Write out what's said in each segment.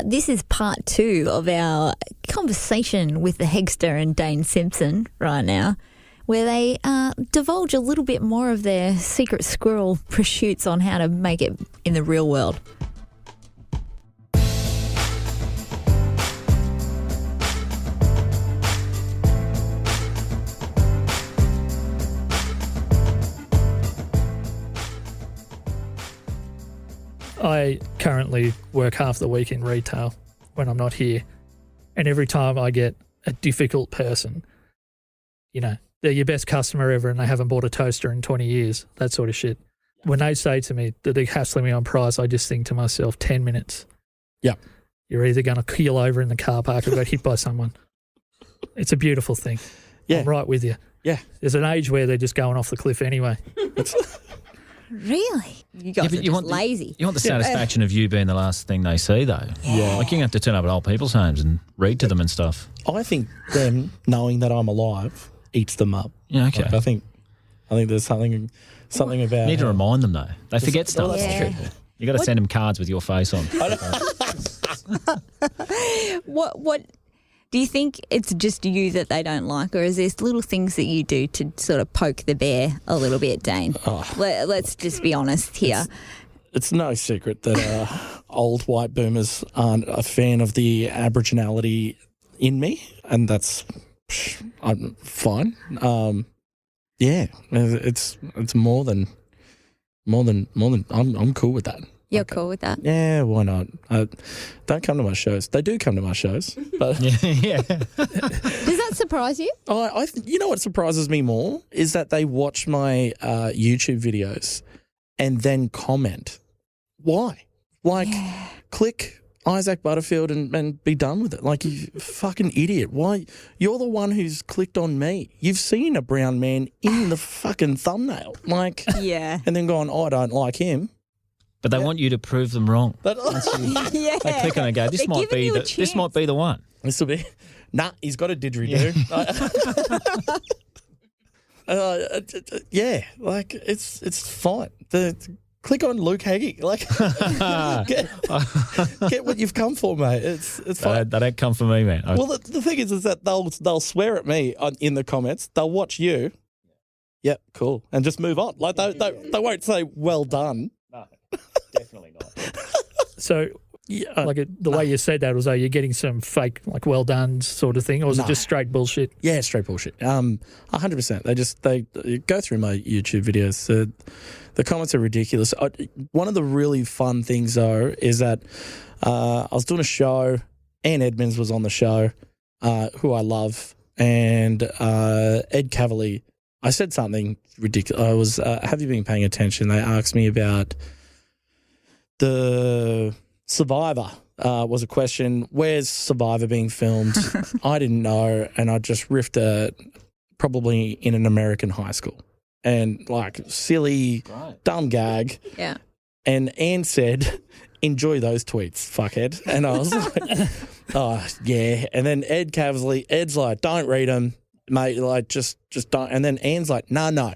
This is part 2 of our conversation with the Hegster and Dane Simpson right now, where they divulge a little bit more of their secret squirrel pursuits on how to make it in the real world. I currently work half the week in retail when I'm not here. And every time I get a difficult person, you know, they're your best customer ever and they haven't bought a toaster in 20 years, that sort of shit. When they say to me that they're hassling me on price, I just think to myself, 10 minutes. Yeah. You're either going to keel over in the car park or get hit by someone. It's a beautiful thing. Yeah. I'm right with you. Yeah. There's an age where they're just going off the cliff anyway. Really? You guys are just lazy. You want the satisfaction of you being the last thing they see, though. Yeah. Like, you have to turn up at old people's homes and read to them and stuff. I think them knowing that I'm alive eats them up. Yeah, okay. Like, I think there's something about. You need to remind them, though. They forget stuff. That's true. You got to send them cards with your face on. What do you think it's just you that they don't like, or is there little things that you do to sort of poke the bear a little bit, Dane? Let's just be honest here. It's no secret that old white boomers aren't a fan of the Aboriginality in me, and that's I'm fine. Yeah, it's more than I'm cool with that. You're cool with that? Yeah, why not? Don't come to my shows. They do come to my shows, but Yeah. Does that surprise you? You know what surprises me more is that they watch my YouTube videos and then comment. Why? Like, click Isaac Butterfield and be done with it. Like, you fucking idiot. Why? You're the one who's clicked on me. You've seen a brown man in the fucking thumbnail. Like, yeah. And then gone, I don't like him. But they want you to prove them wrong. Yeah. They click on it and go, this might be the one. This will be. Nah, he's got a didgeridoo. Yeah, like it's fine. Click on Luke Heggie. Like, get what you've come for, mate. It's fine. They don't come for me, man. Well, the thing is that they'll swear at me in the comments. They'll watch you. Yep, cool, and just move on. Like they won't say well done. No, definitely not. So, the way you said that was, you're getting some fake, like, well done sort of thing, or was it just straight bullshit? Yeah, straight bullshit. 100%. They go through my YouTube videos. The comments are ridiculous. One of the really fun things, though, is that I was doing a show. Ann Edmonds was on the show, who I love, and Ed Cavalier. I said something ridiculous. I was, have you been paying attention? They asked me about the Survivor. Was a question, where's Survivor being filmed? I didn't know, and I just riffed probably in an American high school. And, like, silly, dumb gag. Yeah. And Anne said, enjoy those tweets, fuckhead. And I was like, oh, yeah. And then Ed's like, don't read them. Mate, like, just don't. And then Anne's like, no,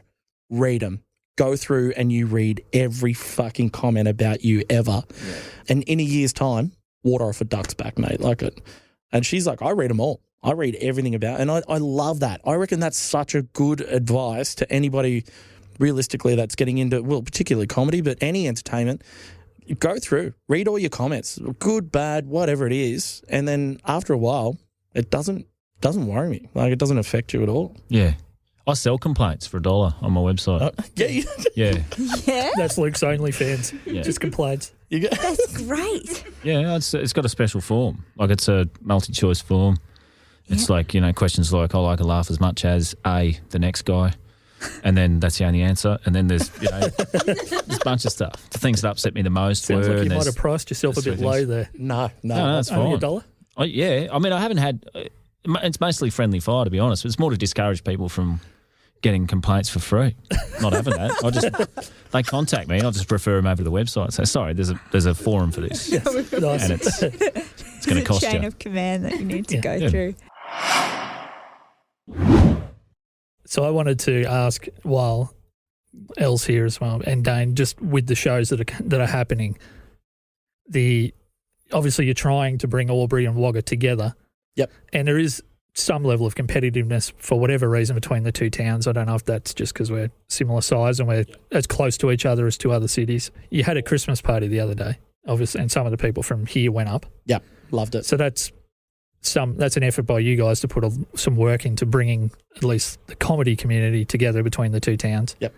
read them. Go through and you read every fucking comment about you ever. Yeah. And in a year's time, water off a duck's back, mate. Like it. And she's like, I read them all. I read everything about it. And I love that. I reckon that's such a good advice to anybody realistically that's getting into, well, particularly comedy, but any entertainment. Go through, read all your comments, good, bad, whatever it is. And then after a while, it doesn't worry me. Like, it doesn't affect you at all. Yeah. I sell complaints for $1 on my website. Yeah. Yeah? That's Luke's OnlyFans. Yeah. Just complaints. That's great. Yeah, it's got a special form. Like, it's a multi-choice form. It's like, questions like, I like a laugh as much as the next guy. And then that's the only answer. And then there's, there's a bunch of stuff. The things that upset me the most Sounds like you might have priced yourself a bit low there. No, that's fine. Only $1? Yeah. I mean, I haven't had... It's mostly friendly fire, to be honest. It's more to discourage people from getting complaints for free. Not having that. They contact me. I'll just refer them over to the website. Say, sorry, there's a forum for this. Nice. And it's going to cost you. Chain of command that you need to go through. So I wanted to ask, while Elle's here as well, and Dane, just with the shows that are happening, the obviously you're trying to bring Albury and Wagga together. Yep. And there is some level of competitiveness for whatever reason between the two towns. I don't know if that's just because we're similar size and we're as close to each other as two other cities. You had a Christmas party the other day, obviously, and some of the people from here went up. Yeah, loved it. So that's an effort by you guys to put some work into bringing at least the comedy community together between the two towns. Yep.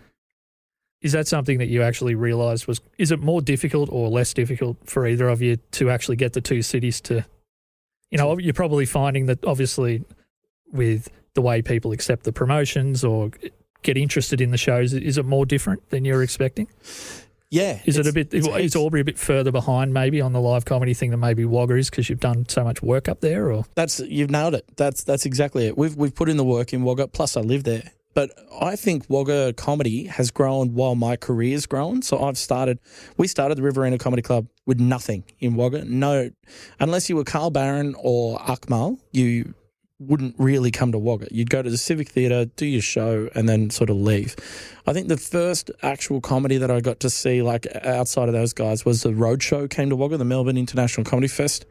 Is that something that you actually realised is it more difficult or less difficult for either of you to actually get the two cities to, you're probably finding that obviously with the way people accept the promotions or get interested in the shows, is it more different than you're expecting? Yeah. Is Albury a bit further behind maybe on the live comedy thing than maybe Wagga is because you've done so much work up there? Or You've nailed it. That's exactly it. We've put in the work in Wagga, plus I live there. But I think Wagga comedy has grown while my career's grown. So we started the Riverina Comedy Club with nothing in Wagga. No, unless you were Carl Barron or Akmal, you wouldn't really come to Wagga. You'd go to the Civic Theatre, do your show, and then sort of leave. I think the first actual comedy that I got to see, like outside of those guys, was the roadshow came to Wagga, the Melbourne International Comedy Fest.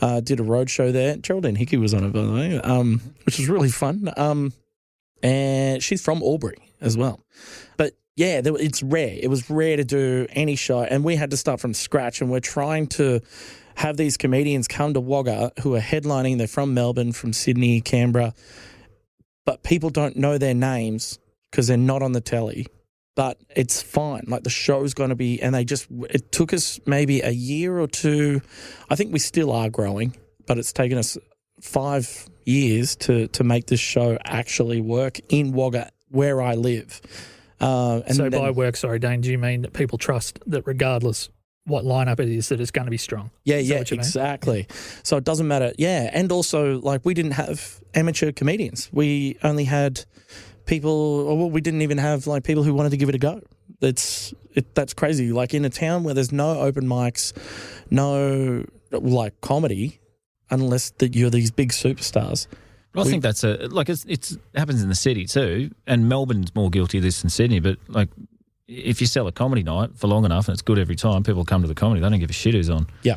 Did a roadshow there. Geraldine Heggie was on it, by the way, which was really fun. And she's from Albury as well. But yeah, it's rare. It was rare to do any show, and we had to start from scratch, and we're trying to have these comedians come to Wagga who are headlining. They're from Melbourne, from Sydney, Canberra, but people don't know their names because they're not on the telly. But it's fine. Like the show's going to be, and it took us maybe a year or two. I think we still are growing, but it's taken us 5 years to make this show actually work in Wagga where I live. By work, sorry, Dane, do you mean that people trust that regardless what lineup it is, that it's going to be strong? Yeah, exactly. So it doesn't matter. Yeah, and also like we didn't have amateur comedians. We only had people, we didn't even have like people who wanted to give it a go. That's crazy. Like in a town where there's no open mics, no like comedy, unless that you're these big superstars. I think that's it happens in the city too, and Melbourne's more guilty of this than Sydney. But like, if you sell a comedy night for long enough and it's good every time, people come to the comedy. They don't give a shit who's on. Yeah.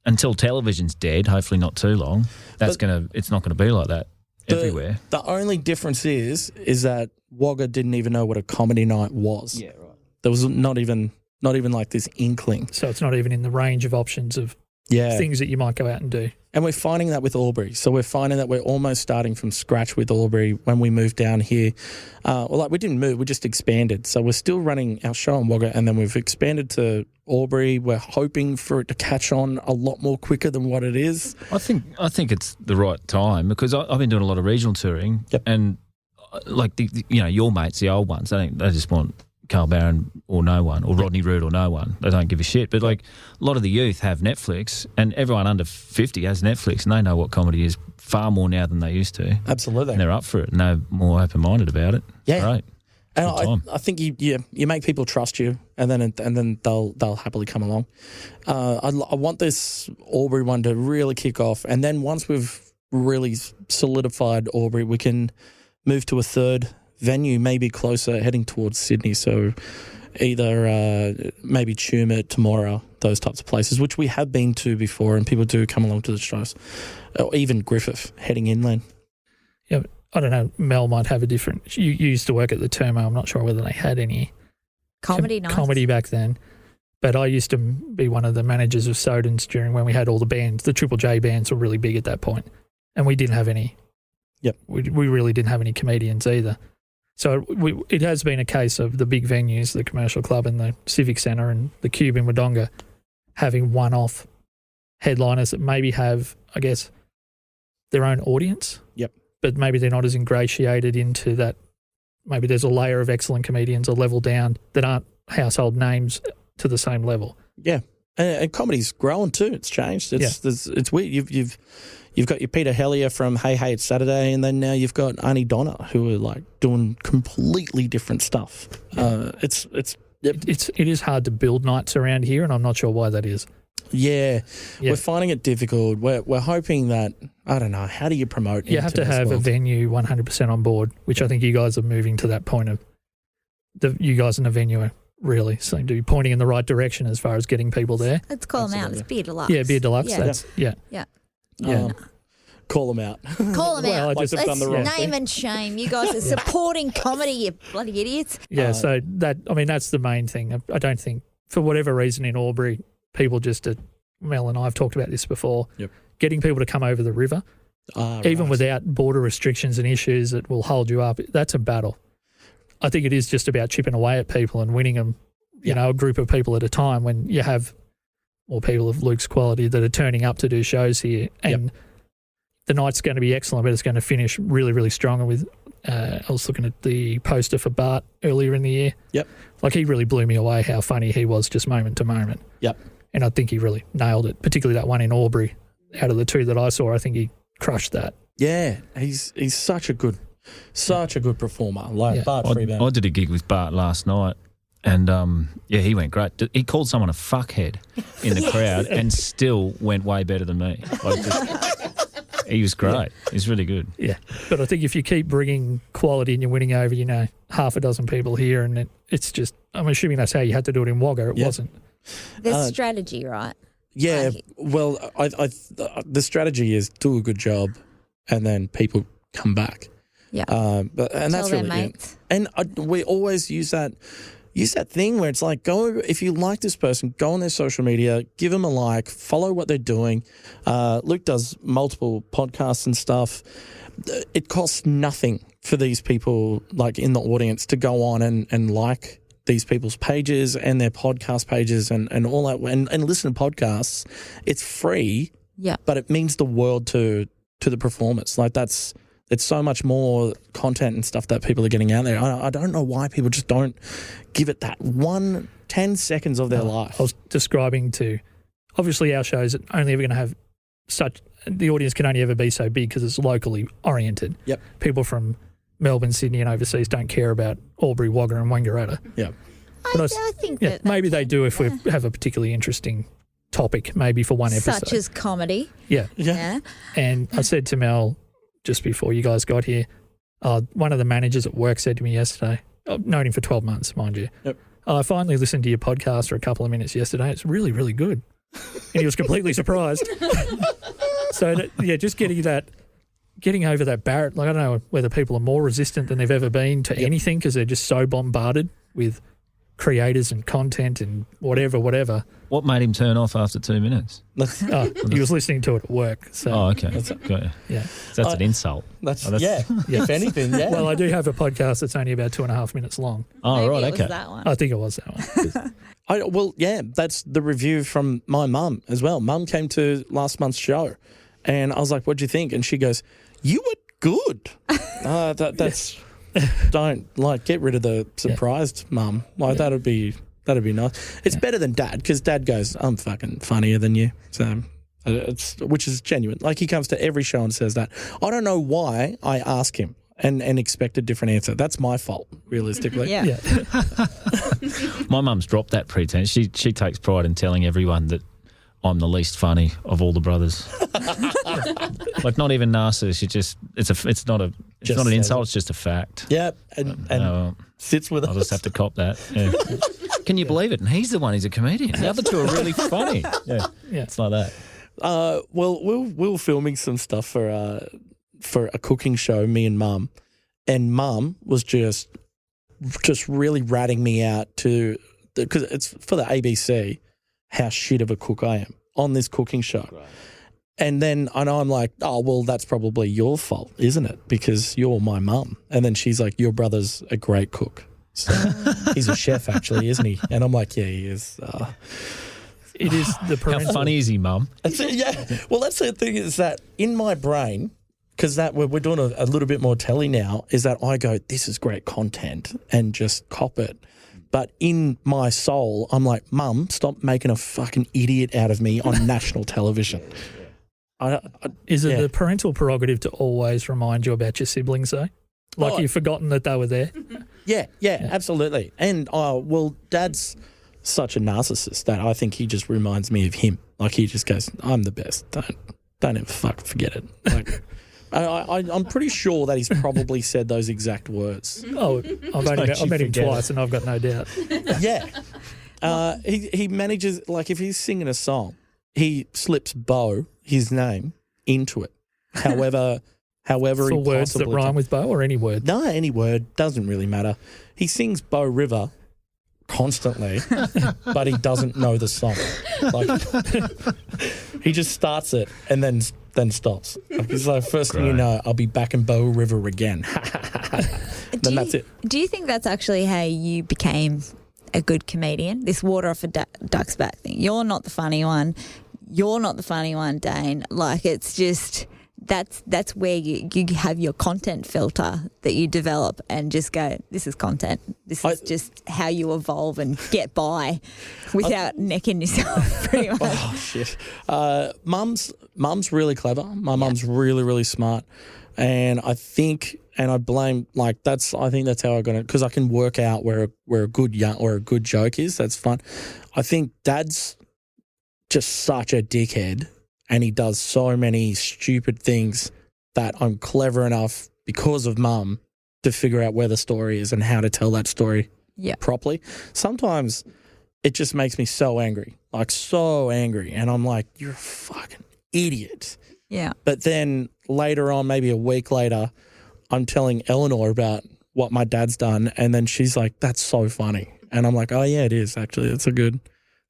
Until television's dead, hopefully not too long, it's not gonna be like that everywhere. The only difference is that Wagga didn't even know what a comedy night was. Yeah, right. There was not even like this inkling. So it's not even in the range of options of things that you might go out and do. And we're finding that with Albury. So we're finding that we're almost starting from scratch with Albury when we moved down here. We didn't move, we just expanded. So we're still running our show in Wagga, and then we've expanded to Albury. We're hoping for it to catch on a lot more quicker than what it is. I think it's the right time because I've been doing a lot of regional touring, and like your mates, the old ones, they just want Carl Barron or no one, or Rodney Root or no one. They don't give a shit. But like a lot of the youth have Netflix, and everyone under 50 has Netflix, and they know what comedy is far more now than they used to. Absolutely. And they're up for it, and they're more open-minded about it. Yeah. Right. And I think you make people trust you, and then they'll happily come along. I want this Albury one to really kick off, and then once we've really solidified Albury, we can move to a third venue, maybe closer, heading towards Sydney. So either maybe Tumut, Temora, those types of places, which we have been to before, and people do come along to the shows. Or even Griffith, heading inland. Yeah, I don't know. Mel might have a different. You used to work at the Termo. I'm not sure whether they had any comedy nights. Comedy back then. But I used to be one of the managers of Sodens during when we had all the bands. The Triple J bands were really big at that point, and we didn't have any. Yep, we really didn't have any comedians either. So it has been a case of the big venues, the Commercial Club and the Civic Centre and the Cube in Wodonga, having one-off headliners that maybe have, I guess, their own audience. Yep. But maybe they're not as ingratiated into that. Maybe there's a layer of excellent comedians a level down that aren't household names to the same level. Yeah. And comedy's grown too. It's changed. It's weird. You've got your Peter Hellier from Hey Hey It's Saturday, and then now you've got Arnie Donna, who are like doing completely different stuff. It is hard to build nights around here, and I'm not sure why that is. Yeah. We're finding it difficult. We're hoping that, I don't know, how do you promote? You have to have a venue 100% on board, which I think you guys are moving to that point of you guys in the venue are really seem to be pointing in the right direction as far as getting people there. Let's call them out. It's Beer Deluxe. Yeah, Beer Deluxe. Yeah. Yeah. Call them out. Call them Well, out. I just- Like they've done the wrong Name thing. and shame. You guys are supporting comedy, you bloody idiots. Yeah, so that's the main thing. I don't think, for whatever reason in Albury, people just, Mel and I have talked about this before, getting people to come over the river, even without border restrictions and issues that will hold you up, that's a battle. I think it is just about chipping away at people and winning them, you know, a group of people at a time when you have more people of Luke's quality that are turning up to do shows here. And the night's going to be excellent, but it's going to finish really, really strong. And with, I was looking at the poster for Bart earlier in the year. Yep. Like, he really blew me away how funny he was just moment to moment. Yep. And I think he really nailed it, particularly that one in Aubrey. Out of the two that I saw, I think he crushed that. Yeah, he's such a good performer. Like Bart Freeman. I did a gig with Bart last night, and he went great. He called someone a fuckhead in the crowd, and still went way better than me. He was great. He's really good. Yeah, but I think if you keep bringing quality and you're winning over, you know, half a dozen people here, and it's just, I'm assuming that's how you had to do it in Wagga. It wasn't. There's strategy, right? Yeah, well, I the strategy is do a good job, and then people come back. Yeah. And that's Tell really their it. mates. And we always use that thing where it's like, if you like this person, go on their social media, give them a like, follow what they're doing. Luke does multiple podcasts and stuff. It costs nothing for these people, like in the audience, to go on and like these people's pages and their podcast pages and all that, and listen to podcasts. It's free, but it means the world to the performers. Like, it's so much more content and stuff that people are getting out there. I don't know why people just don't give it that 10 seconds of their life. I was describing to, obviously our show's only ever going to have the audience can only ever be so big because it's locally oriented. Yep. People from Melbourne, Sydney and overseas don't care about Albury, Wagga and Wangaratta. Yeah. I think that maybe they do if we have a particularly interesting topic, maybe for one episode. such as comedy. Yeah. And I said to Mel just before you guys got here, one of the managers at work said to me yesterday, I've known him for 12 months, mind you. Yep. I finally listened to your podcast for a couple of minutes yesterday. It's really, really good. And he was completely surprised. So, just getting over that barrier. Like, I don't know whether people are more resistant than they've ever been to anything because they're just so bombarded with creators and content and whatever. What made him turn off after 2 minutes? He was listening to it at work. So, okay. yeah. So that's an insult. If anything, yeah. Well, I do have a podcast that's only about 2.5 minutes long. Oh, Maybe right, it was okay. that one. I think it was that one. That's the review from my mum as well. Mum came to last month's show, and I was like, "What'd you think?" And she goes, "You were good." That's don't get rid of the surprised mum. That'd be nice. It's better than Dad because Dad goes, "I'm fucking funnier than you," so which is genuine. Like, he comes to every show and says that. I don't know why I ask him and expect a different answer. That's my fault, realistically. Yeah. My mum's dropped that pretense. She takes pride in telling everyone that I'm the least funny of all the brothers. Like, not even narcissist. It's not an insult. It's just a fact. Yeah, and sits with us. I'll just have to cop that. Yeah. Can you believe it? And he's the one who's a comedian. The other two are really funny. Yeah, it's like that. Well, we were filming some stuff for a cooking show, me and Mum, and Mum was just really ratting me out because it's for the ABC how shit of a cook I am on this cooking show. Right. And then I know I'm like, oh, well, that's probably your fault, isn't it? Because you're my mum. And then she's like, your brother's a great cook. So he's a chef, actually, isn't he? And I'm like, yeah, he is. It is the parental. How funny is he, Mum? Yeah. Well, that's the thing, is that in my brain, because that we're doing a little bit more telly now, is that I go, this is great content and just cop it. But in my soul, I'm like, Mum, stop making a fucking idiot out of me on national television. Is it the parental prerogative to always remind you about your siblings, though? Like, you've forgotten that they were there? Yeah, absolutely. And, Dad's such a narcissist that I think he just reminds me of him. Like, he just goes, I'm the best. Don't ever fucking forget it. Like, I'm pretty sure that he's probably said those exact words. Oh, I've met him twice and I've got no doubt. Yeah. He manages, like, if he's singing a song, he slips Bo, his name, into it. However For he words that possibly rhyme can. with Bo or any word? No, any word, doesn't really matter. He sings Bow River constantly, but he doesn't know the song. Like, he just starts it and then stops. Like, he's like, first thing you know, I'll be back in Bow River again. Then that's it. Do you think that's actually how you became a good comedian? This water off a duck's back thing. You're not the funny one. You're not the funny one, Dane. Like, it's just that's where you have your content filter that you develop and just go, this is content. This is just how you evolve and get by without necking yourself, pretty much. Oh, shit. Mum's really clever. My mum's really, really smart. And I think, and I blame, like, I think that's how I got it, because I can work out where a good joke is. That's fun. I think Dad's just such a dickhead, and he does so many stupid things that I'm clever enough, because of Mum, to figure out where the story is and how to tell that story properly. Sometimes it just makes me so angry, and I'm like, you're a fucking idiot. Yeah. But then later on, maybe a week later, I'm telling Eleanor about what my dad's done, and then she's like, that's so funny. And I'm like, oh, yeah, it is, actually.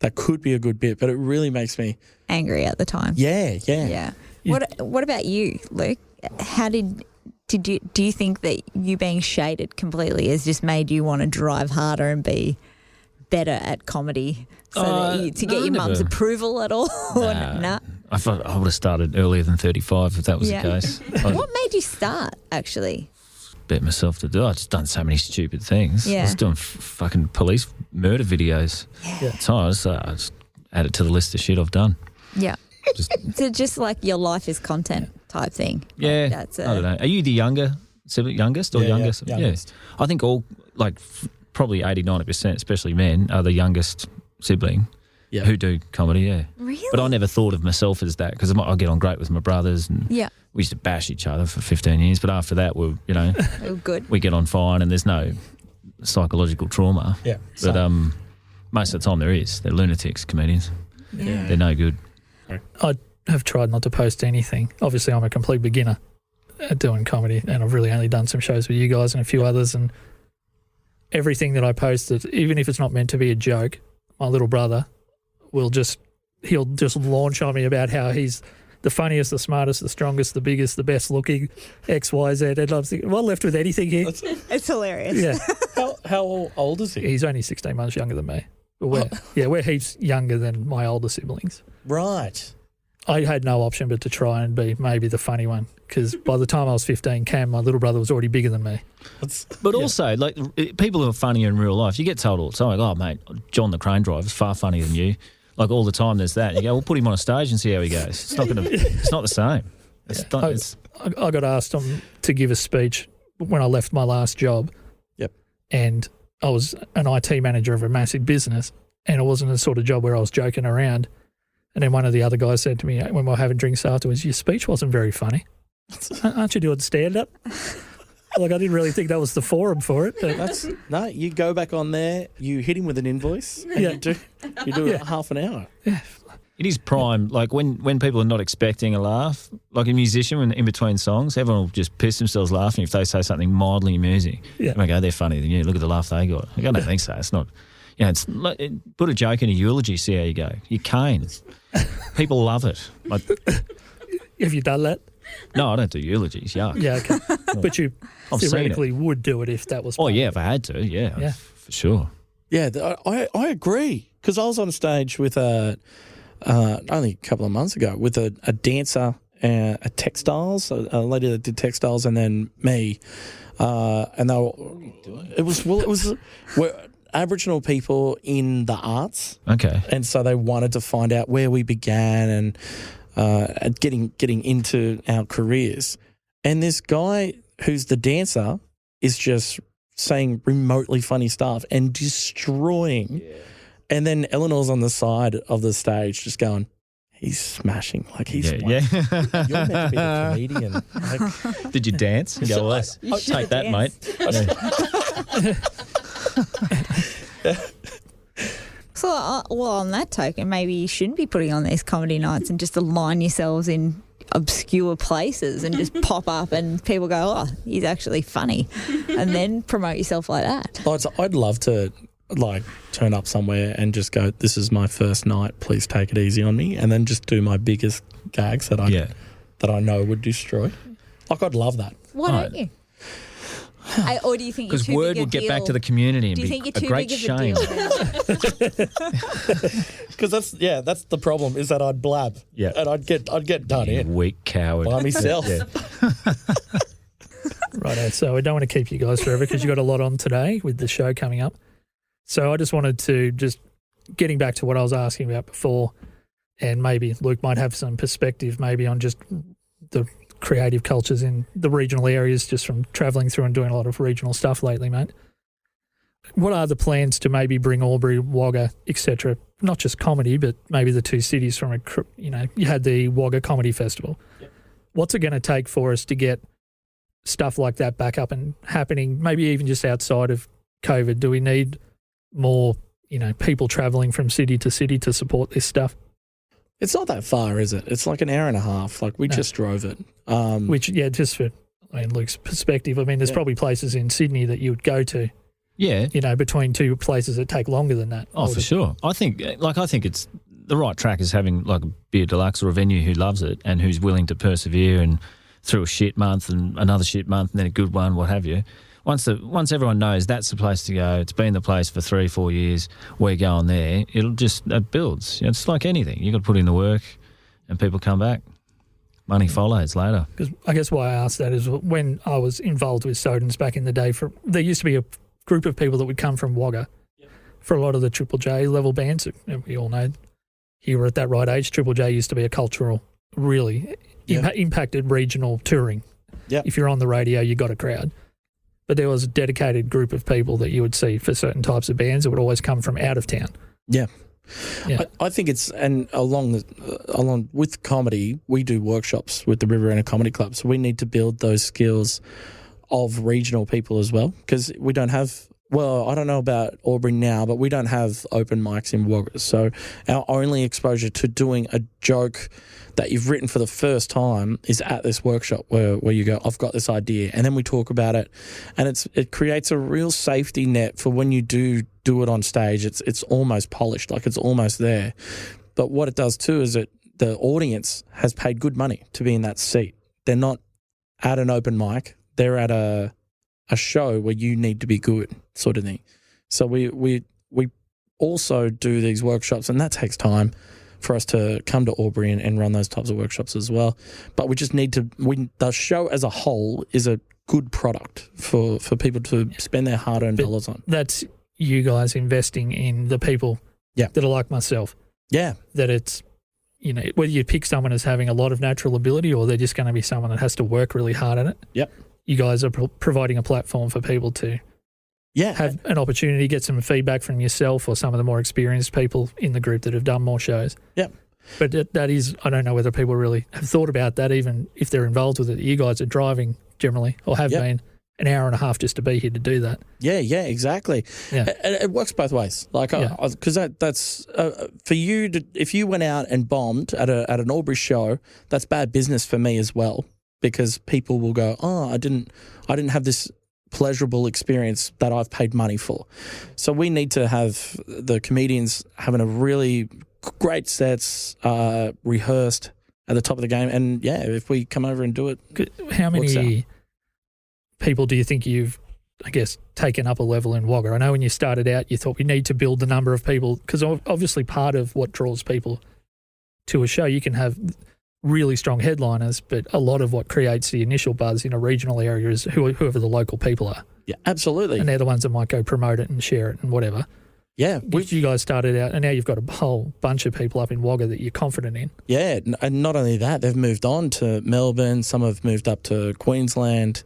That could be a good bit, but it really makes me angry at the time. Yeah. What about you, Luke? How do you think that you being shaded completely has just made you want to drive harder and be better at comedy to get your mum's approval at all? Nah. I thought I would have started earlier than 35 if that was the case. What made you start, actually? Bet myself to do. I've just done so many stupid things. Yeah. I was doing fucking police murder videos. Yeah. So I just added to the list of shit I've done. Yeah. So just like your life is content type thing. Yeah. Like I don't know. Are you the youngest or youngest? Yeah, youngest. I think all, like, probably 80-90%, especially men, are the youngest sibling who do comedy, Really? But I never thought of myself as that, because I get on great with my brothers, and we used to bash each other for 15 years, but after that, we're good. We get on fine, and there's no psychological trauma. Yeah. But most of the time there is. They're lunatics, comedians. Yeah. They're no good. I have tried not to post anything. Obviously, I'm a complete beginner at doing comedy, and I've really only done some shows with you guys and a few others, and everything that I posted, even if it's not meant to be a joke, my little brother he'll just launch on me about how he's the funniest, the smartest, the strongest, the biggest, the best looking, X, Y, Z. And I'm thinking, am I left with anything here? It's hilarious. Yeah. How old is he? He's only 16 months younger than me. But we're heaps younger than my older siblings. Right. I had no option but to try and be maybe the funny one, because by the time I was 15, Cam, my little brother, was already bigger than me. But also, like, people who are funnier in real life, you get told all the time, like, oh, mate, John the Crane Driver is far funnier than you. Like, all the time there's that. You go, well, put him on a stage and see how he goes. It's not the same. I got asked to give a speech when I left my last job. Yep. And I was an IT manager of a massive business, and it wasn't a sort of job where I was joking around. And then one of the other guys said to me when we were having drinks afterwards, your speech wasn't very funny. Aren't you doing stand-up? Like, I didn't really think that was the forum for it. But you go back on there, you hit him with an invoice, and you do it half an hour. Yeah. It is prime. Like, when people are not expecting a laugh, like a musician, when in between songs, everyone will just piss themselves laughing if they say something mildly amusing. Yeah. They go, they're funnier than you. Look at the laugh they got. Like, I don't think so. It's not. It's like, put a joke in a eulogy, see how you go. You're Kane. People love it. Like, have you done that? No, I don't do eulogies. Yuck. Yeah, okay. But you theoretically would do it if that was. Oh yeah, if I had to, yeah, for sure. Yeah, I agree, because I was on stage with only a couple of months ago with a dancer, a textiles, a lady that did textiles, and then me, and it was we're Aboriginal people in the arts. Okay, and so they wanted to find out where we began and getting into our careers. And this guy who's the dancer is just saying remotely funny stuff and destroying. Yeah. And then Eleanor's on the side of the stage just going, he's smashing. Like he's Yeah. You're meant to be the comedian. Like, Did you dance? And go, well, You should take that, mate. So, well, on that token, maybe you shouldn't be putting on these comedy nights and just align yourselves in obscure places and just pop up and people go, oh, he's actually funny, and then promote yourself like that. I'd love to like turn up somewhere and just go, this is my first night, please take it easy on me, and then just do my biggest gags that I know would destroy. Like, I'd love that. Why don't you? Or do you think you're Because too word big a would get deal? back to the community and Do you be think you're a too great big shame. of a deal now? Because that's the problem, is that I'd blab. Yeah. And I'd get done You in weak coward. by myself. Yeah. Righto, so I don't want to keep you guys forever because you've got a lot on today with the show coming up. So I just wanted to getting back to what I was asking about before, and maybe Luke might have some perspective maybe on just the creative cultures in the regional areas just from travelling through and doing a lot of regional stuff lately, mate. What are the plans to maybe bring Albury, Wagga, etc., not just comedy, but maybe the two cities from you had the Wagga Comedy Festival. Yep. What's it going to take for us to get stuff like that back up and happening, maybe even just outside of COVID? Do we need more, people travelling from city to city to support this stuff? It's not that far, is it? It's like an hour and a half. Like, we just drove it. Just for Luke's perspective, there's probably places in Sydney that you would go to, Yeah. between two places that take longer than that. Oh, for sure. I think it's the right track is having like a Beer Deluxe or a venue who loves it and who's willing to persevere and through a shit month and another shit month and then a good one, what have you. Once everyone knows that's the place to go, it's been the place for 3-4 years, we're going there, it builds. It's like anything. You've got to put in the work and people come back. Money follows later. Because I guess why I asked that is when I was involved with Sodens back in the day, there used to be a group of people that would come from Wagga for a lot of the Triple J level bands. We all know here we're at that right age. Triple J used to be a cultural, really impacted regional touring. Yep. If you're on the radio, you got a crowd. But there was a dedicated group of people that you would see for certain types of bands that would always come from out of town. Yeah. Yeah. I think it's, and along with comedy, we do workshops with the Riverina Comedy Club. So we need to build those skills of regional people as well, because we don't have, well, I don't know about Albury now, but we don't have open mics in Wagga. So our only exposure to doing a joke that you've written for the first time is at this workshop where you go, I've got this idea, and then we talk about it, and it creates a real safety net for when you do it on stage. It's almost polished, like it's almost there. But what it does too is that the audience has paid good money to be in that seat. They're not at an open mic. They're at a show where you need to be good, sort of thing. So we also do these workshops, and that takes time for us to come to Albury and run those types of workshops as well. But we just need to, the show as a whole is a good product for people to spend their hard-earned dollars on. That's you guys investing in the people that are like myself. Yeah. That it's, whether you pick someone as having a lot of natural ability or they're just going to be someone that has to work really hard at it. Yep. You guys are providing a platform for people to have an opportunity, get some feedback from yourself or some of the more experienced people in the group that have done more shows. Yep. But that is, I don't know whether people really have thought about that, even if they're involved with it. You guys are driving generally or have been an hour and a half just to be here to do that. Yeah, exactly. Yeah. It works both ways. Like, because that's for you to, if you went out and bombed at an Albury show, that's bad business for me as well, because people will go, oh, I didn't have this pleasurable experience that I've paid money for. So we need to have the comedians having a really great sets, rehearsed at the top of the game. And if we come over and do it. How many people do you think you've, I guess, taken up a level in Wagga? I know when you started out, you thought we need to build the number of people, because obviously part of what draws people to a show, you can have really strong headliners, but a lot of what creates the initial buzz in a regional area is whoever the local people are. Yeah, absolutely. And they're the ones that might go promote it and share it and whatever. Yeah. You guys started out, and now you've got a whole bunch of people up in Wagga that you're confident in. Yeah, and not only that, they've moved on to Melbourne. Some have moved up to Queensland.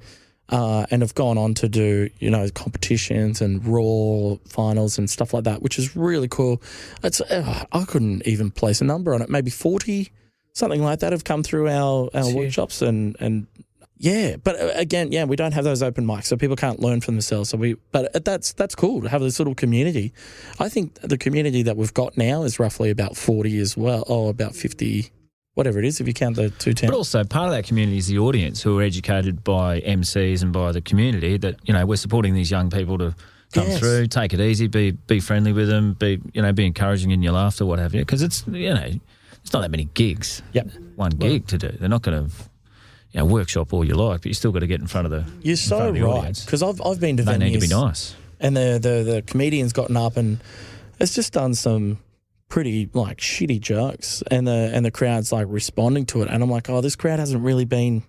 and have gone on to do, competitions and Raw finals and stuff like that, which is really cool. I couldn't even place a number on it. Maybe 40, something like that, have come through our workshops and yeah. But again, we don't have those open mics, so people can't learn for themselves. But that's cool to have this little community. I think the community that we've got now is roughly about 40 as well, or about 50. Whatever it is, if you count the 2 towns. But also part of that community is the audience who are educated by MCs and by the community that, we're supporting these young people to come through, take it easy, be friendly with them, be encouraging in your laughter, what have you. Because it's not that many gigs. Yep. One gig to do. They're not going to, workshop all you like, but you still got to get in front of the You're so right. Because I've been to venues. They need to be nice. And the comedian's gotten up and it's just done some pretty shitty jokes, and the crowd's responding to it, and I'm like, oh, this crowd hasn't really been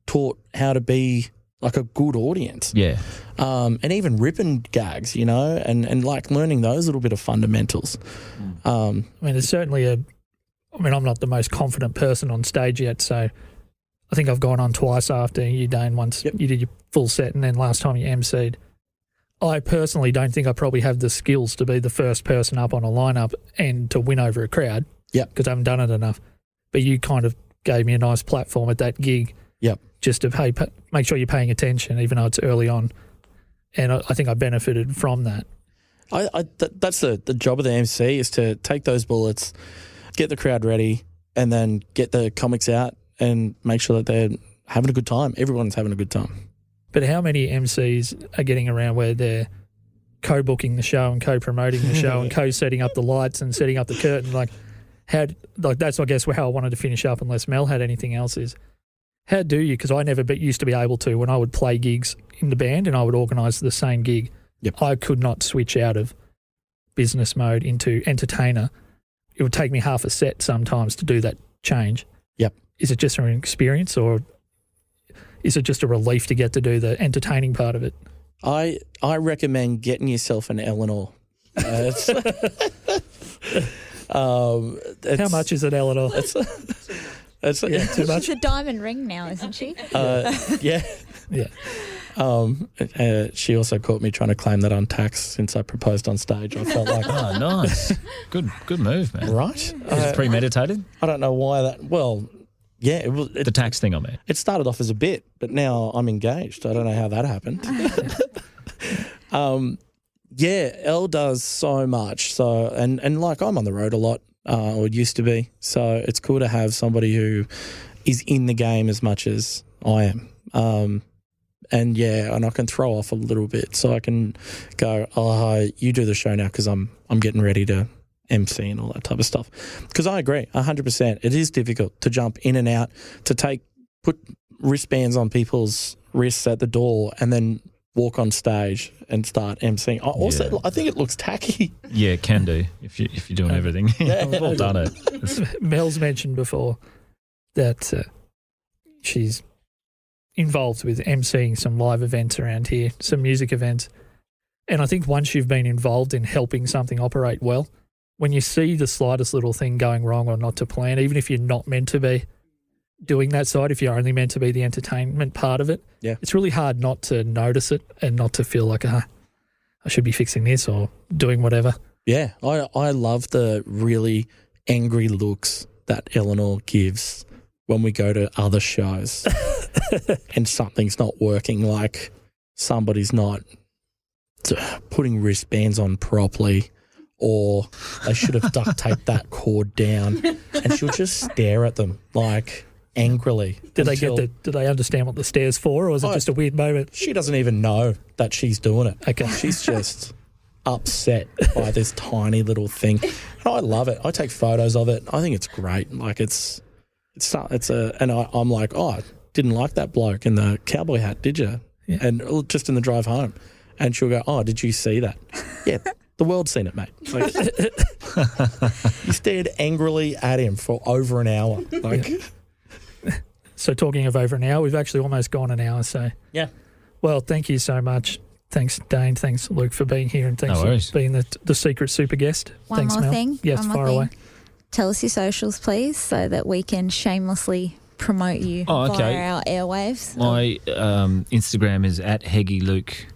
taught how to be a good audience. Yeah. And even ripping gags, and learning those little bit of fundamentals. There's certainly I'm not the most confident person on stage yet, so I think I've gone on twice after you, Dane. Once you did your full set, and then last time you MC'd. I personally don't think I probably have the skills to be the first person up on a lineup and to win over a crowd. Yep. Because I haven't done it enough. But you kind of gave me a nice platform at that gig. Yep. Just to make sure you're paying attention, even though it's early on. And I think I benefited from that. That's the job of the MC, is to take those bullets, get the crowd ready, and then get the comics out and make sure that they're having a good time. Everyone's having a good time. But how many MCs are getting around where they're co-booking the show and co-promoting the show and co-setting up the lights and setting up the curtain? That's, I guess, how I wanted to finish up, unless Mel had anything else, is how do you, because I never used to be able to, when I would play gigs in the band and I would organise the same gig, I could not switch out of business mode into entertainer. It would take me half a set sometimes to do that change. Yep. Is it just an experience, or is it just a relief to get to do the entertaining part of it? I recommend getting yourself an Eleanor. How much is it, Eleanor? It's too much. She's a diamond ring now, isn't she? Yeah. Yeah. She also caught me trying to claim that on tax since I proposed on stage. I felt like, oh, nice, good move, man. Right? Is it premeditated? I don't know why that. Well. Yeah, the tax thing on there. It started off as a bit, but now I'm engaged. I don't know how that happened. Elle does so much. So and I'm on the road a lot, or used to be. So it's cool to have somebody who is in the game as much as I am. And I can throw off a little bit, so I can go, oh, you do the show now because I'm getting ready to MC and all that type of stuff. Because I agree, 100%. It is difficult to jump in and out, to put wristbands on people's wrists at the door and then walk on stage and start MCing. I think it looks tacky. Yeah, it can do if you're doing everything. We've all done it. Mel's mentioned before that she's involved with MCing some live events around here, some music events. And I think once you've been involved in helping something operate well, when you see the slightest little thing going wrong or not to plan, even if you're not meant to be doing that side, if you're only meant to be the entertainment part of it, it's really hard not to notice it and not to feel like, I should be fixing this or doing whatever. Yeah, I love the really angry looks that Eleanor gives when we go to other shows and something's not working, like somebody's not putting wristbands on properly, or they should have duct taped that cord down, and she'll just stare at them angrily. Did they understand what the stare's for, or was it just a weird moment? She doesn't even know that she's doing it. Okay. She's just upset by this tiny little thing. And I love it. I take photos of it. I think it's great. I'm like, I didn't like that bloke in the cowboy hat, did you? Yeah. And just in the drive home. And she'll go, oh, did you see that? Yeah. The world's seen it, mate. You stared angrily at him for over an hour. So talking of over an hour, we've actually almost gone an hour. So yeah. Well, thank you so much. Thanks, Dane. Thanks, Luke, for being here, and thanks for being the secret super guest. Thanks, Mel. Thing. Yes, far away. Tell us your socials, please, so that we can shamelessly promote you Oh, okay. via our airwaves? My Instagram is at Heggie Luke,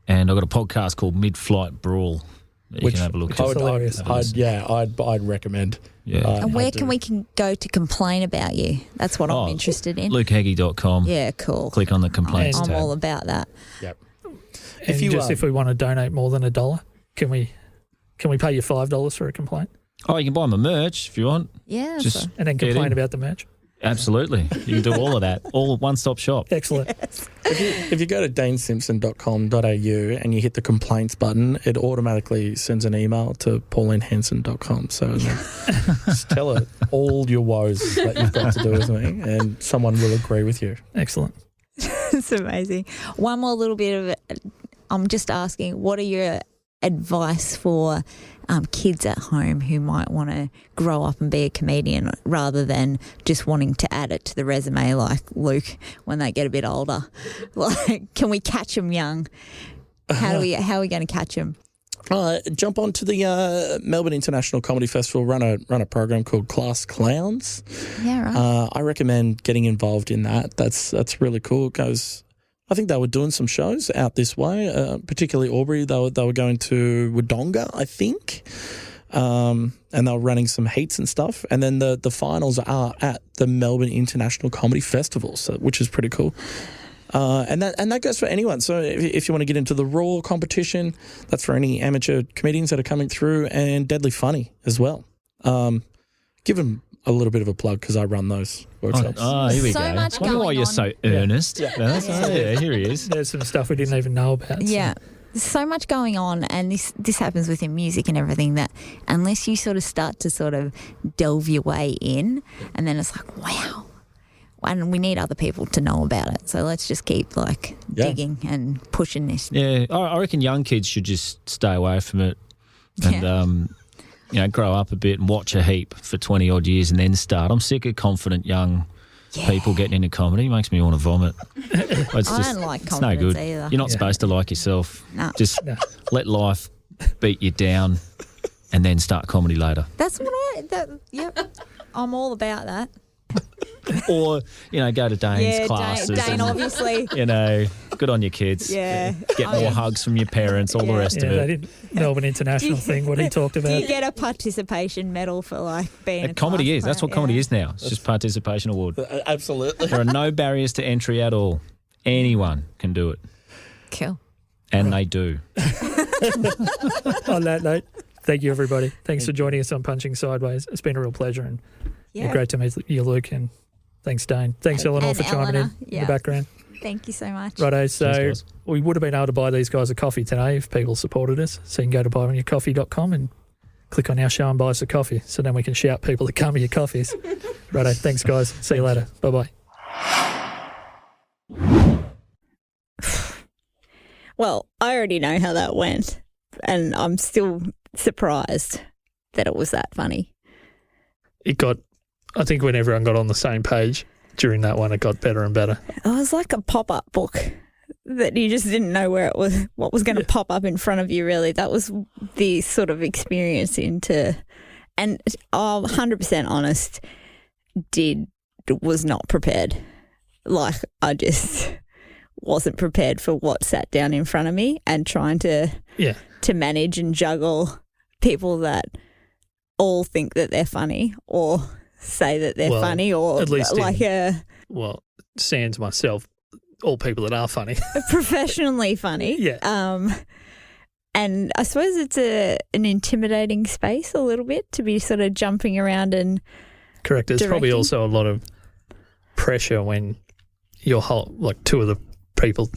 and I've got a podcast called Mid-Flight Brawl that you can have a look which at. is hilarious. I'd recommend. Yeah. And where can we go to complain about you? That's what I'm interested in. LukeHeggie.com. Yeah, cool. Click on the complaints I'm tab. all about that. Yep. And if we want to donate more than $1, can we pay you $5 for a complaint? Oh, you can buy my merch if you want. Yeah. Just And then get complain in. about the merch? Absolutely. You can do all of that. All one-stop shop. Excellent. If you go to danesimpson.com.au and you hit the complaints button, it automatically sends an email to paulinehanson.com. So just tell her all your woes that you've got to do with me, and someone will agree with you. Excellent. It's amazing. One more little bit of it. I'm just asking, what are your advice for kids at home who might want to grow up and be a comedian rather than just wanting to add it to the resume like Luke when they get a bit older? Like, can we catch them young? How are we going to catch them? Jump onto the Melbourne International Comedy Festival. Run a program called Class Clowns. Yeah, right. I recommend getting involved in that. That's really cool. It goes. I think they were doing some shows out this way, particularly Albury. They were going to Wodonga, I think, and they were running some heats and stuff. And then the finals are at the Melbourne International Comedy Festival, which is pretty cool. And that goes for anyone. So if you want to get into the Raw competition, that's for any amateur comedians that are coming through, and Deadly Funny as well. Give them a little bit of a plug because I run those workshops. Oh, here we So go. much Wonder why going you're on. so earnest. Yeah. No, yeah, here he is. There's some stuff we didn't even know about. Yeah. There's so much going on, and this happens within music and everything, that unless you sort of start to sort of delve your way in, and then it's like, wow. And we need other people to know about it. So let's just keep digging and pushing this. Yeah, I reckon young kids should just stay away from it and grow up a bit and watch a heap for 20 odd years and then start. I'm sick of confident young people getting into comedy. It makes me want to vomit. It's I don't like it's no confidence good. either. You're not supposed to like yourself. No. Just let life beat you down and then start comedy later. That's what yep. I'm all about that. Or, go to Dane's classes. Dane, and, obviously. good on your kids. Yeah. Get more hugs from your parents, all the rest of They it. did Melbourne International thing, what he talked Do about. you get a participation medal for being a Comedy class is. That's clown? what comedy is now. It's just participation award. Absolutely. There are no barriers to entry at all. Anyone can do it. Cool. And they do. On that note, thank you, everybody. Thanks for joining us on Punching Sideways. It's been a real pleasure, and great to meet you, Luke, and thanks, Dane. Thanks, Eleanor, And for chiming Eleanor, in the background. Thank you so much. Righto, so Cheers, guys. we would have been able to buy these guys a coffee today if people supported us. So you can go to buymeacoffee.com and click on our show and buy us a coffee, so then we can shout people to come to your coffees. Righto, thanks, guys. See you later. Bye-bye. Well, I already know how that went, and I'm still surprised that it was that funny. I think when everyone got on the same page during that one, it got better and better. It was like a pop-up book that you just didn't know what was going to pop up in front of you, really. That was the sort of experience and I'm 100% honest, was not prepared. I just wasn't prepared for what sat down in front of me, and trying to manage and juggle people that all think that they're funny or say that they're funny, or at least sans myself, all people that are funny. professionally funny. Yeah. And I suppose it's an intimidating space a little bit to be sort of jumping around and Correct. There's probably directing. also a lot of pressure when two of the people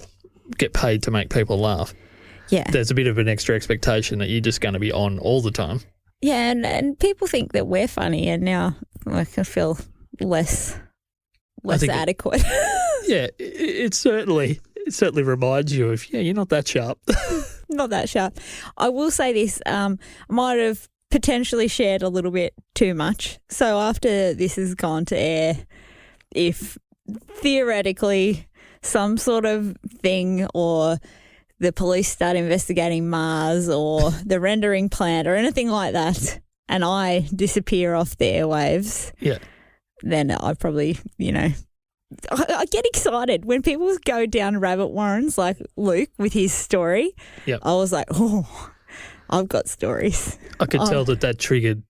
get paid to make people laugh. yeah. There's a bit of an extra expectation that you're just going to be on all the time. Yeah, and people think that we're funny, and now I feel less think adequate. Yeah, it certainly reminds you of, you're not that sharp. Not that sharp. I will say this, I might have potentially shared a little bit too much. So after this has gone to air, if theoretically some sort of thing, or the police start investigating Mars or the rendering plant or anything like that, and I disappear off the airwaves, then I probably, I get excited when people go down rabbit warrens like Luke with his story. Yep. I was like, oh, I've got stories. I could tell that triggered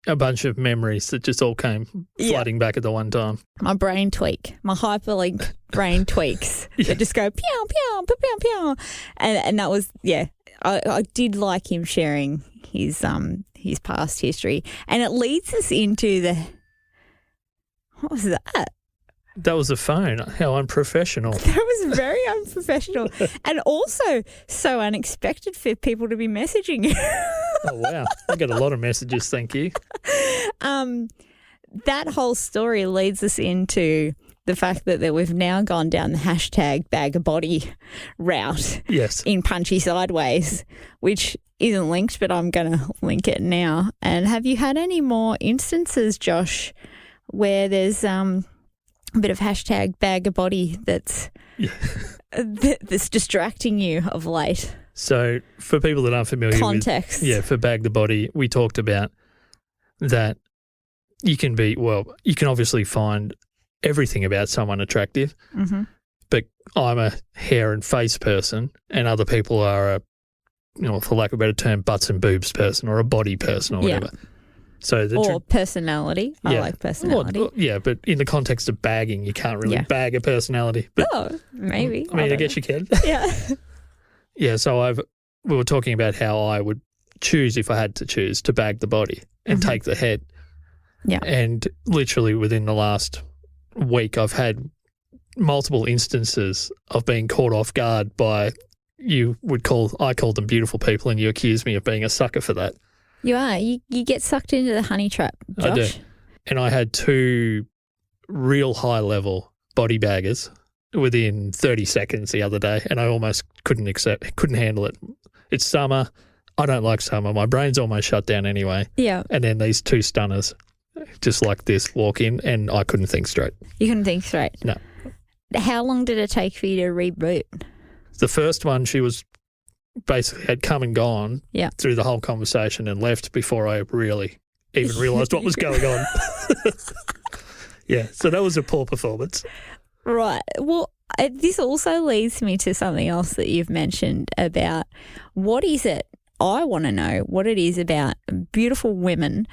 a bunch of memories that just all came flooding back at the one time. My brain tweak, my hyperlink brain tweaks that just go pew, pew, pew, pew, pew. And that was, I did like him sharing his past history. And it leads us into what was that? That was a phone. How unprofessional. That was very unprofessional and also so unexpected for people to be messaging you. Oh, wow. I got a lot of messages, thank you. That whole story leads us into the fact that we've now gone down the hashtag bag a body route in Punchy Sideways, which isn't linked, but I'm going to link it now. And have you had any more instances, Josh, where there's a bit of hashtag bag a body that's distracting you of late? So for people that aren't familiar context. For Bag the Body, we talked about that you can obviously find everything about someone attractive, but I'm a hair and face person and other people are for lack of a better term, butts and boobs person or a body person or whatever. So personality. I like personality. Well, but in the context of bagging, you can't really bag a personality. But, maybe. I guess you can. Yeah. Yeah, so we were talking about how I would choose, if I had to choose, to bag the body and take the head. Yeah. And literally within the last week, I've had multiple instances of being caught off guard by I called them beautiful people and you accuse me of being a sucker for that. You are. You get sucked into the honey trap, Josh. I do. And I had 2 real high-level body baggers within 30 seconds the other day, and I almost couldn't handle it. It's summer. I don't like summer. My brain's almost shut down anyway. Yeah. And then these 2 stunners just like this walk in, and I couldn't think straight. You couldn't think straight? No. How long did it take for you to reboot? The first one, she was basically had come and gone through the whole conversation and left before I really even realised what was going on. So that was a poor performance. Right. Well, this also leads me to something else that you've mentioned about what is it, I want to know what it is about beautiful women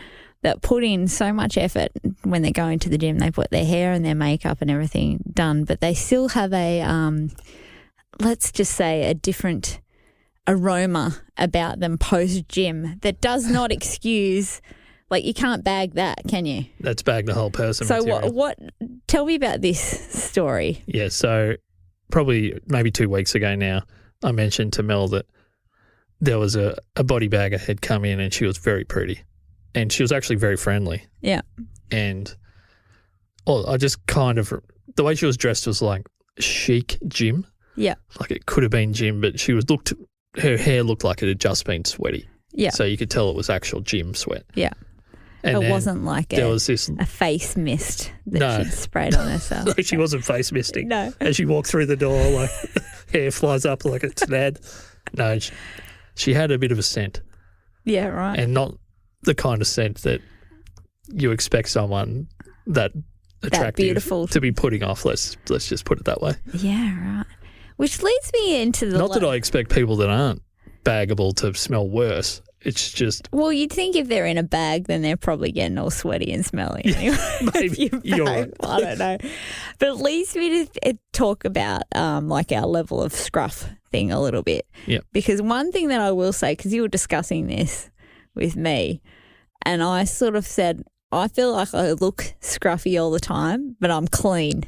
that put in so much effort when they're going to the gym. They put their hair and their makeup and everything done, but they still have a, let's just say, a different aroma about them post-gym that does not excuse, like you can't bag that, can you? That's bag the whole person. So material. Tell me about this story. Yeah, so probably maybe 2 weeks ago now, I mentioned to Mel that there was a body bagger had come in and she was very pretty and she was actually very friendly. Yeah. And I just kind of, the way she was dressed was like chic gym. Yeah. Like it could have been gym, but her hair looked like it had just been sweaty. Yeah. So you could tell it was actual gym sweat. Yeah. And it wasn't like a face mist that she'd sprayed on herself. No, she wasn't face misting. No. As she walked through the door, like hair flies up like it's an ad. No, she had a bit of a scent. Yeah, right. And not the kind of scent that you expect someone that attractive beautiful to be putting off. Let's just put it that way. Yeah, right. Which leads me into the... Not that I expect people that aren't baggable to smell worse. It's just... Well, you'd think if they're in a bag, then they're probably getting all sweaty and smelly. Anyway. Maybe. You're right. I don't know. But it leads me to talk about like our level of scruff thing a little bit. Yeah. Because one thing that I will say, because you were discussing this with me, and I sort of said, I feel like I look scruffy all the time, but I'm clean,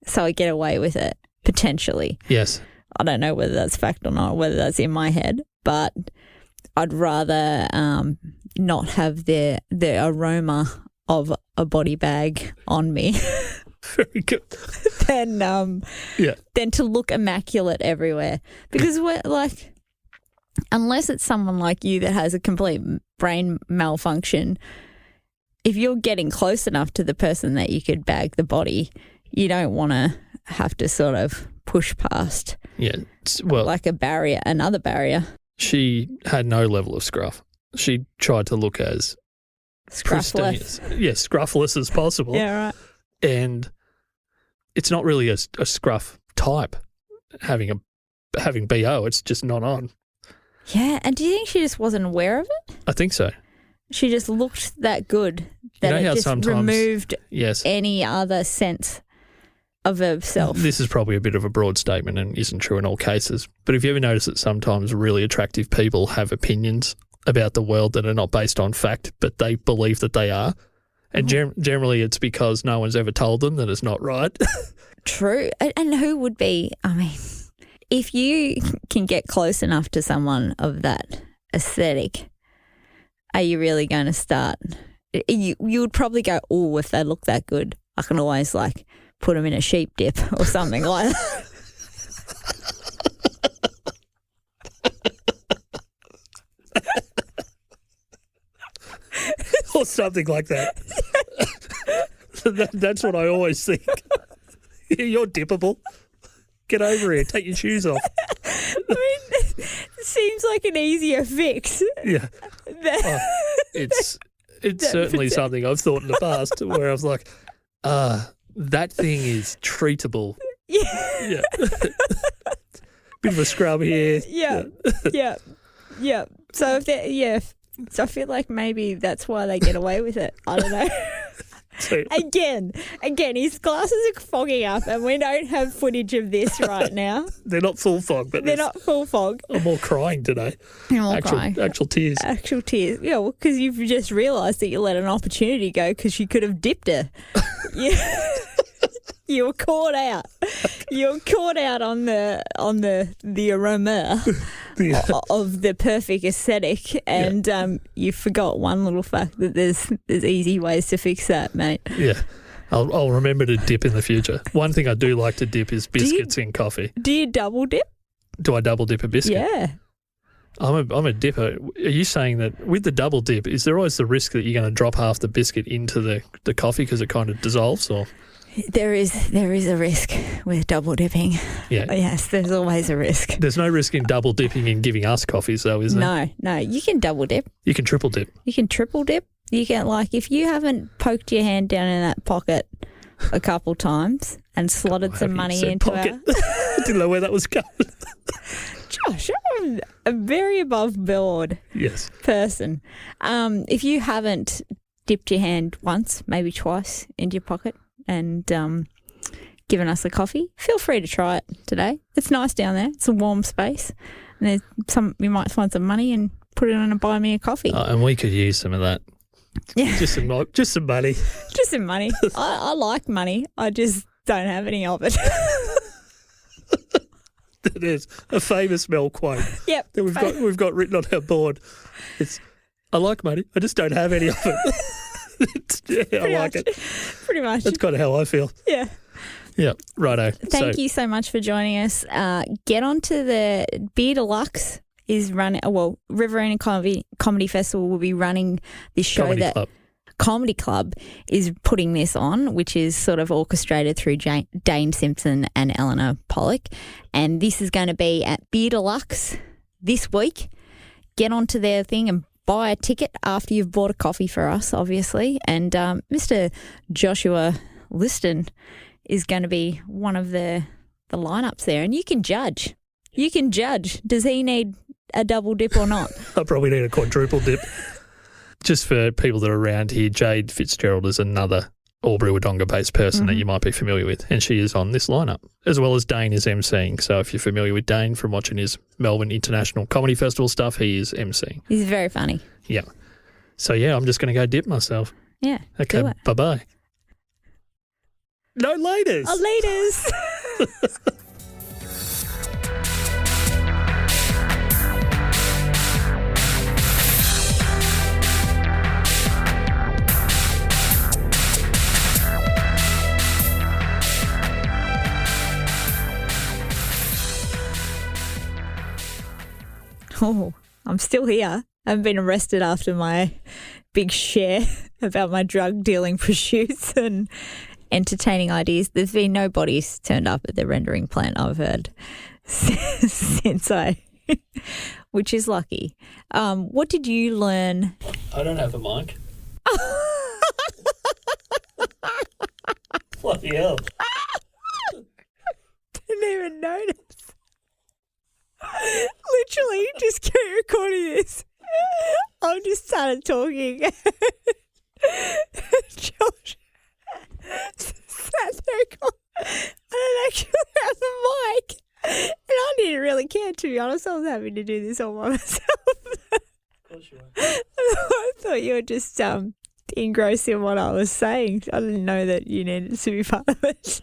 so I get away with it, potentially. Yes. I don't know whether that's fact or not, whether that's in my head, but I'd rather not have the aroma of a body bag on me Very good. than to look immaculate everywhere. Because we're like, unless it's someone like you that has a complete brain malfunction, if you're getting close enough to the person that you could bag the body, you don't want to have to sort of push past like another barrier. She had no level of scruff. She tried to look as Scruffless. scruffless as possible. Yeah, right. And it's not really a scruff type having BO. It's just not on. Yeah, and do you think she just wasn't aware of it? I think so. She just looked that good that know it how just sometimes- removed Yes. any other sense of herself. This is probably a bit of a broad statement and isn't true in all cases. But have you ever noticed that sometimes really attractive people have opinions about the world that are not based on fact, but they believe that they are? And generally it's because no one's ever told them that it's not right. True. And who would be, I mean, if you can get close enough to someone of that aesthetic, are you really going to start? You would probably go, oh, if they look that good, I can always like put them in a sheep dip or something like that. Or something like that. That's what I always think. You're dippable. Get over here. Take your shoes off. I mean, it seems like an easier fix. Yeah. It's certainly something I've thought in the past where I was like, that thing is treatable. Yeah. Bit of a scrub here. Yeah. So so I feel like maybe that's why they get away with it. I don't know. So, Again, his glasses are fogging up, and we don't have footage of this right now. they're not full fog, but They're not full fog. I'm more crying today. You're all crying. Actual tears. Actual tears. Yeah, well, because you've just realised that you let an opportunity go because you could have dipped her. You were caught out. You were caught out on the aroma of the perfect aesthetic, and you forgot one little fact that there's easy ways to fix that, mate. Yeah. I'll remember to dip in the future. One thing I do like to dip is biscuits in coffee. Do you double dip? Do I double dip a biscuit? Yeah. I'm a dipper. Are you saying that with the double dip, is there always the risk that you're going to drop half the biscuit into the coffee because it kind of dissolves? Or There is a risk with double dipping. yeah, Yes, there's always a risk. there's no risk in double dipping and giving us coffees, though, is there? No, you can double dip. You can triple dip. You can triple dip. You can, like, if you haven't poked your hand down in that pocket a couple times and slotted some money into pocket. it. I didn't know where that was going. Josh, I'm a very above board Yes. person. If you haven't dipped your hand once, maybe twice into your pocket and given us a coffee, feel free to try it today. It's nice down there. It's a warm space. And you might find some money and put it in and buy me a coffee. And we could use some of that. Yeah. Just some money. Just some money. I like money. I just don't have any of it. There's a famous Mel quote Yep. that we've got written on our board. It's, I like money, I just don't have any of it. I like it. Pretty much. That's kind of how I feel. Yeah. Yeah, righto. Thank you so much for joining us. Get onto the Beer Deluxe is running. Well, Riverina Comedy Festival will be running this show Comedy Club is putting this on, which is sort of orchestrated through Dane Simpson and Eleanor Pollock. And this is going to be at Beer Deluxe this week. Get onto their thing and buy a ticket after you've bought a coffee for us, obviously. And Mr. Joshua Liston is going to be one of the lineups there. And you can judge. Does he need a double dip or not? I probably need a quadruple dip. Just for people that are around here, Jade Fitzgerald is another Albury Wodonga-based person that you might be familiar with, and she is on this lineup, as well as Dane is emceeing. So if you're familiar with Dane from watching his Melbourne International Comedy Festival stuff, he is emceeing. He's very funny. Yeah. So, yeah, I'm just going to go dip myself. Yeah. Okay, do it. bye-bye. No laters. Oh, laters. Oh, I'm still here. I haven't been arrested after my big share about my drug dealing pursuits and entertaining ideas. There's been no bodies turned up at the rendering plant, I've heard, since which is lucky. What did you learn? I don't have a mic. Bloody hell. Didn't even notice. Literally, just keep recording this. I've just started talking. Josh sat there. I don't actually have the mic. And I didn't really care, to be honest. I was happy to do this all by myself. Of course you are. I thought you were just engrossed in what I was saying. I didn't know that you needed to be part of it.